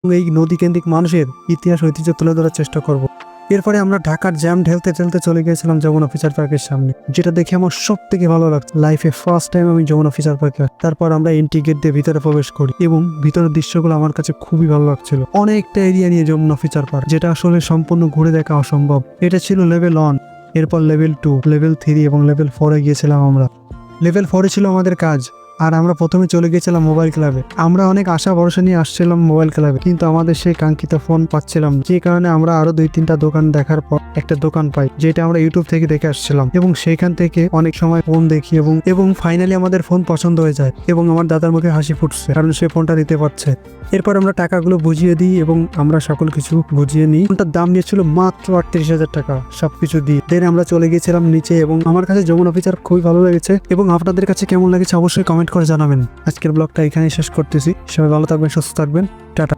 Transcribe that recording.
এই নদীকেন্দ্রিক মানুষের ইতিহাস ঐতিহ্য তুলে ধরার চেষ্টা করব। এরপরে আমরা ঢাকার জ্যাম ঢেলতে ঠেলতে চলে গিয়েছিলাম যমুনা ফিচার পার্কের সামনে, যেটা দেখে আমার সব থেকে ভালো লাগছে। লাইফে ফার্স্ট টাইম আমি যমুনা ফিচার পার্কে। তারপর আমরা এন্ট্রি গেট দিয়ে ভিতরে প্রবেশ করি এবং ভিতরের দৃশ্যগুলো আমার কাছে খুবই ভালো লাগছিল। অনেকটা এরিয়া নিয়ে যমুনা ফিচার পার্ক, যেটা আসলে সম্পূর্ণ ঘুরে দেখা অসম্ভব। এটা ছিল লেভেল 1, এরপর লেভেল 2, লেভেল 3 এবং লেভেল 4 এ গিয়েছিলাম আমরা। লেভেল 4 ছিল আমাদের কাজ, আর আমরা প্রথমে চলে গেছিলাম মোবাইল ক্লাবে। আমরা অনেক আশা ভরসা নিয়ে আসছিলাম মোবাইল ক্লাবে, কিন্তু আমাদের সেই কাঙ্ক্ষিত ফোন পাচ্ছিলাম, যে কারণে আমরা আরো 2-3টা দোকান দেখার পর একটা দোকান পাই, যেটা আমরা ইউটিউব থেকে দেখে আসছিলাম, এবং সেখান থেকে অনেক সময় ফোন দেখি এবং ফাইনালি আমাদের ফোন পছন্দ হয়ে যায় এবং আমার দাদার মুখে হাসি ফুটছে, কারণ সে ফোনটা নিতে পারছে। এরপর আমরা টাকাগুলো বুঝিয়ে দিই এবং আমরা সকল কিছু বুঝিয়ে নিই। ফোনটার দাম নিয়েছিল মাত্র 38,000 টাকা সবকিছু দিয়ে। দেন আমরা চলে গেছিলাম নিচে, এবং আমার কাছে যমুনা ফিচার খুবই ভালো লেগেছে, এবং আপনাদের কাছে কেমন লেগেছে অবশ্যই কমেন্ট করে জানাবেন। আজকের ব্লগটা এখানেই শেষ করতেছি। সবাই ভালো থাকবেন, সুস্থ থাকবেন, টাটা।